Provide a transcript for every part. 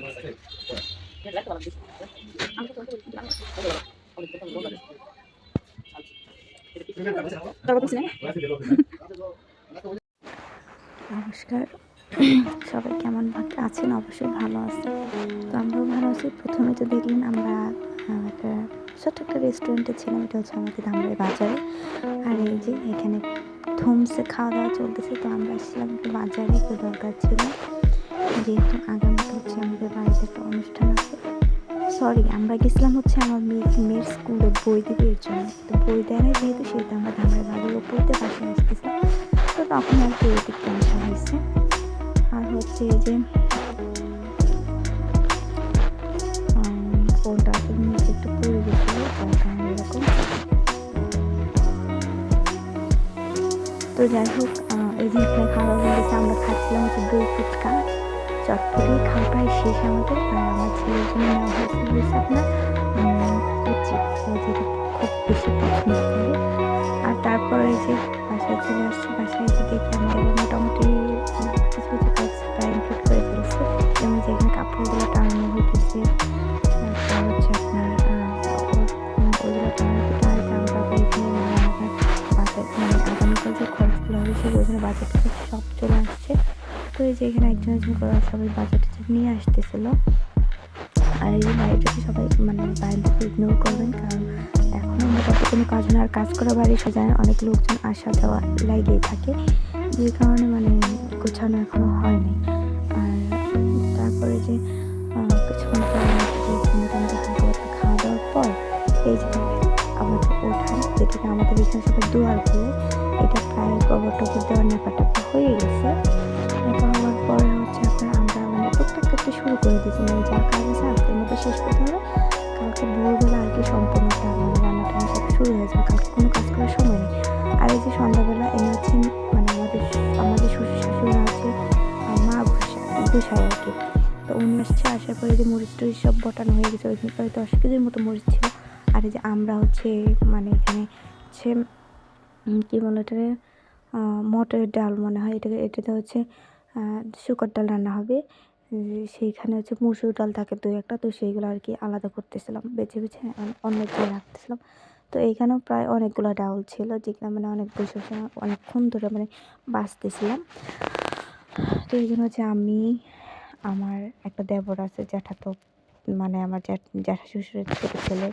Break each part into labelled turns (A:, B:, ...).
A: নমস্কার, সবাই কেমন আছেন? অবশ্যই ভালো আছে। তো আমরাও ভালো আছি। প্রথমে তো দেখলেন আমরা একটা ছোট্ট একটা রেস্টুরেন্টে ছিলাম। এটা হচ্ছে আমাদের ধামরাই বাজারে। আর এই যে এখানে থমসে খাওয়া দাওয়া চলতেছে। তো আমরা আসছিলাম একটু বাজারে, একটু দরকার ছিল, যেহেতু আগামীতে হচ্ছে আমাদের বাড়িতে একটা অনুষ্ঠান আছে। আমরা গেছিলাম হচ্ছে আমার মেয়ের স্কুলে বই দিবে এর জন্য। তো বই দেয় না যেহেতু, সেহেতু আমরা ধামরাই বাজারের উপরতে বাসায় আসতেছিলাম। তো তখন আর কি ওদিকটা আসা হয়েছে। আর হচ্ছে এই যে ফোনটা আসলে নিচে একটু পড়ে গেছিলো, যার কারণে এরকম। তো যাই হোক, এই যে এখানে খাওয়া বলেছে, আমরা খাচ্ছিলাম হচ্ছে দই ফুচকা, চটপটি। খাওয়া প্রায় শেষ আমাদের। আর আমার ছেলের জন্য নেওয়া হয়েছে আপনার লুচি, ও যেটা খুব বেশি পছন্দ করে। আর তারপরে এই যে বাসায় চলে আসছি। বাসায় এসে দেখি আমাদের মোটামুটি কিছু কিছু কাজ প্রায় ইনক্লুড করে ফেলছে। যেমন যে এখানে কাপড়গুলো টানানো হইতেছে, তারপর হচ্ছে আপনার ওইগুলো টানাতে টানাতে আমরা এখানে মানে আমাদের বাজেট, মানে আগামীকাল যে খরচগুলো হবে সেগুলো এখানে বাজেট সব চলে আসছে। তো এই যে এখানে একজন একজন করে সবাই বাজেট নিয়ে আসতেছিল। আর এই যে বাড়িটাকে সবাই মানে বাইরে থেকে ইগনোর করবেন, কারণ এখনও মোটামুটি কোনো কাজ না। আর কাজ করা বাড়ি সাজায় অনেক লোকজন আসা যাওয়া লাগিয়ে থাকে, যে কারণে মানে গোছানো এখনো হয়নি। আর তারপরে যে কিছুক্ষণ পর মোটামুটি হালকা পাতলা খাওয়া দাওয়ার পর এই যে আমাদের উঠান, যেটাকে আমাদের এখানে সবাই দুয়ার বলে, এটা প্রায় গোবর টোবর দেওয়ার ন্যাপাটাপা হয়ে গেছে। এটা হওয়ার পরে হচ্ছে আপনার আমরা মানে টুকটাক করতে শুরু করে দিয়েছি, মানে যা কাজ আছে আজকের মতো শেষ করতে হবে। কালকে ভোরবেলা আর কি সম্পূর্ণটা মানে রান্না টান্না সব শুরু হয়ে যাবে, কালকে কোনো কাজ করার সময় নেই। আর এই যে সন্ধ্যাবেলা এনে হচ্ছে মানে আমাদের শ্বশুর শাশুড়ি হচ্ছে মা গোসাই আর কি। তো উনি আসছে, আসার পরে যে মরিচ টরিচ সব বটানো হয়ে গেছে, ওইখানে প্রায় 10 কেজির মতো মরিচ ছিল। আর এই যে আমরা হচ্ছে মানে এখানে হচ্ছে কী বলে এটারে মটরের ডাল মনে হয়, এটাতে হচ্ছে শুকর ডাল রান্না হবে। সেইখানে হচ্ছে মুসুর ডাল থাকে দু একটা, তো সেইগুলো আর কি আলাদা করতেছিলাম, বেছে বেছে অন্য জায়গায় রাখতেছিলাম। তো এইখানেও প্রায় অনেকগুলো ডাউল ছিল, যেগুলো মানে অনেক বসে বসে অনেকক্ষণ ধরে মানে বাছতেছিলাম। তো এই জন্য হচ্ছে আমি, আমার একটা দেবর আছে জ্যাঠাতো, মানে আমার জ্যাঠা শ্বশুরের ছোটো ছেলে,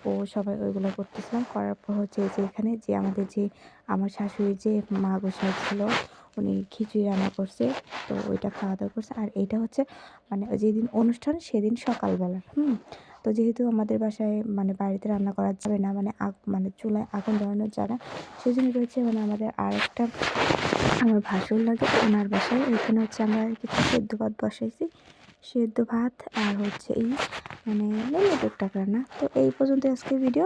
A: ও সবাই ওইগুলো করতেছিলাম। করার পর হচ্ছে যে এখানে যে আমাদের যে আমার শাশুড়ির যে মা গোসাই ছিল, উনি খিচুড়ি রান্না করছে, তো ওইটা খাওয়া দাওয়া করছে। আর এইটা হচ্ছে মানে যেদিন অনুষ্ঠান সেদিন সকালবেলা। তো যেহেতু আমাদের বাসায় মানে বাড়িতে রান্না করা যাবে না, মানে মানে চুলায় আগুন জ্বালানো যায় না, সেই জন্য রয়েছে মানে আমাদের আরেকটা আমার ভাসুর লাগে ওনার বাসায়, ওইখানে হচ্ছে আমরা কিছু সেদ্ধ ভাত বসাইছি, সেদ্ধ ভাত আর হচ্ছে এই মানে টুকটাক রান্না। তো এই পর্যন্ত আজকে ভিডিও।